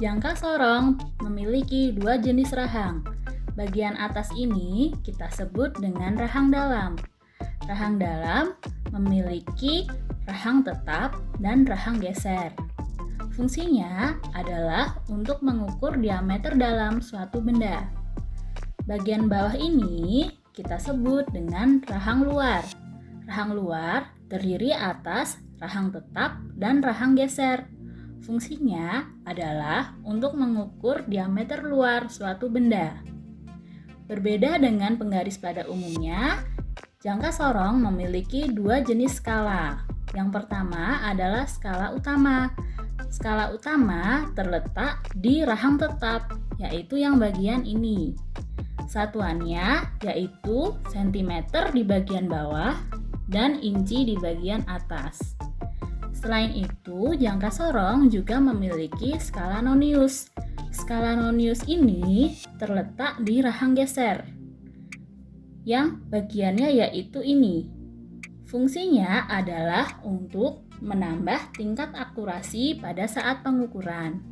Jangka sorong memiliki dua jenis rahang. Bagian atas ini kita sebut dengan rahang dalam. Rahang dalam memiliki rahang tetap dan rahang geser. Fungsinya adalah untuk mengukur diameter dalam suatu benda. Bagian bawah ini kita sebut dengan rahang luar. Rahang luar terdiri atas rahang tetap dan rahang geser. Fungsinya adalah untuk mengukur diameter luar suatu benda. Berbeda dengan penggaris pada umumnya, jangka sorong memiliki dua jenis skala. Yang pertama adalah skala utama. Skala utama terletak di rahang tetap, yaitu yang bagian ini. Satuannya yaitu cm di bagian bawah dan inci di bagian atas. Selain itu, jangka sorong juga memiliki skala nonius. Skala nonius ini terletak di rahang geser, yang bagiannya yaitu ini. Fungsinya adalah untuk menambah tingkat akurasi pada saat pengukuran.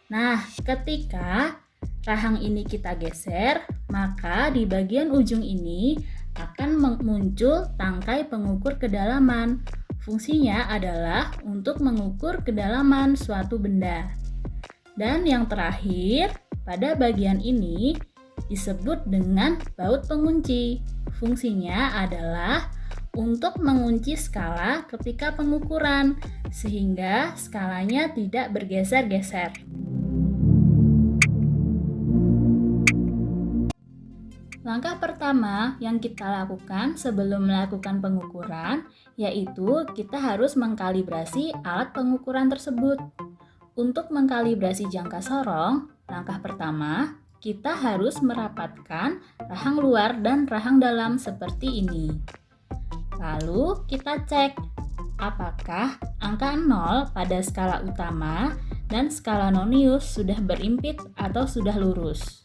Nah, ketika rahang ini kita geser, maka di bagian ujung ini akan muncul tangkai pengukur kedalaman. Fungsinya adalah untuk mengukur kedalaman suatu benda. Dan yang terakhir, pada bagian ini disebut dengan baut pengunci. Fungsinya adalah untuk mengunci skala ketika pengukuran, sehingga skalanya tidak bergeser-geser. Langkah pertama yang kita lakukan sebelum melakukan pengukuran, yaitu kita harus mengkalibrasi alat pengukuran tersebut. Untuk mengkalibrasi jangka sorong, langkah pertama, kita harus merapatkan rahang luar dan rahang dalam seperti ini. Lalu kita cek apakah angka 0 pada skala utama dan skala nonius sudah berimpit atau sudah lurus.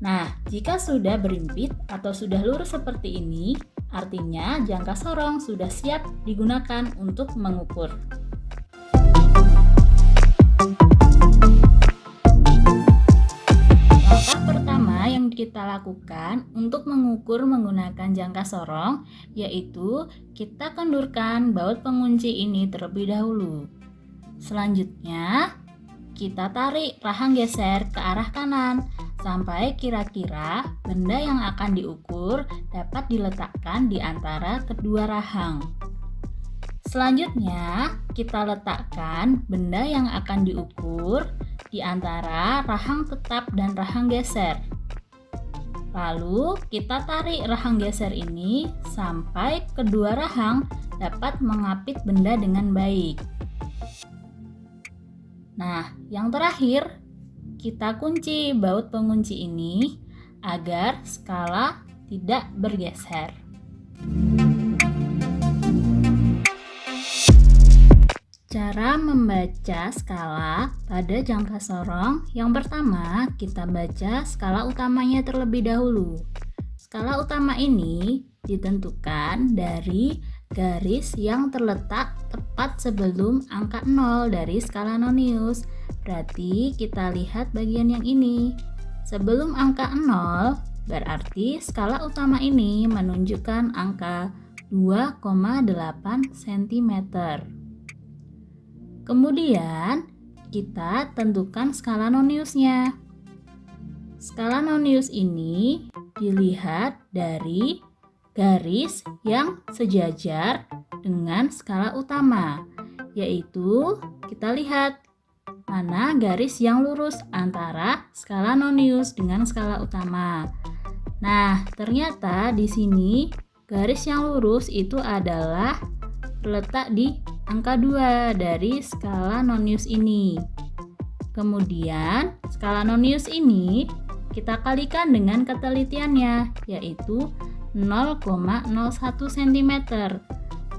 Nah, jika sudah berimpit atau sudah lurus seperti ini, artinya jangka sorong sudah siap digunakan untuk mengukur. Langkah pertama yang kita lakukan untuk mengukur menggunakan jangka sorong, yaitu kita kendurkan baut pengunci ini terlebih dahulu. Selanjutnya, kita tarik rahang geser ke arah kanan sampai kira-kira benda yang akan diukur dapat diletakkan di antara kedua rahang. Selanjutnya, kita letakkan benda yang akan diukur di antara rahang tetap dan rahang geser. Lalu, kita tarik rahang geser ini sampai kedua rahang dapat mengapit benda dengan baik. Nah, yang terakhir, kita kunci baut pengunci ini agar skala tidak bergeser. Cara membaca skala pada jangka sorong, yang pertama kita baca skala utamanya terlebih dahulu. Skala utama ini ditentukan dari garis yang terletak tepat sebelum angka 0 dari skala nonius. Berarti kita lihat bagian yang ini. Sebelum angka 0, berarti skala utama ini menunjukkan angka 2,8 cm. Kemudian, kita tentukan skala noniusnya. Skala nonius ini dilihat dari garis yang sejajar dengan skala utama, yaitu kita lihat mana garis yang lurus antara skala nonius dengan skala utama. Nah, ternyata di sini garis yang lurus itu adalah terletak di angka 2 dari skala nonius ini. Kemudian, skala nonius ini kita kalikan dengan ketelitiannya, yaitu 0,01 cm.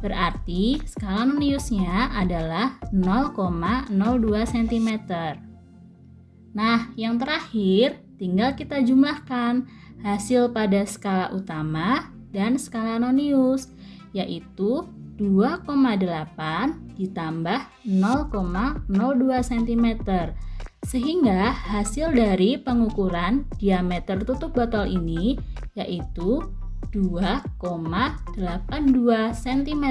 Berarti skala noniusnya adalah 0,02 cm. Nah, yang terakhir tinggal kita jumlahkan hasil pada skala utama dan skala nonius, yaitu 2,8 ditambah 0,02 cm. Sehingga hasil dari pengukuran diameter tutup botol ini yaitu 2,82 cm.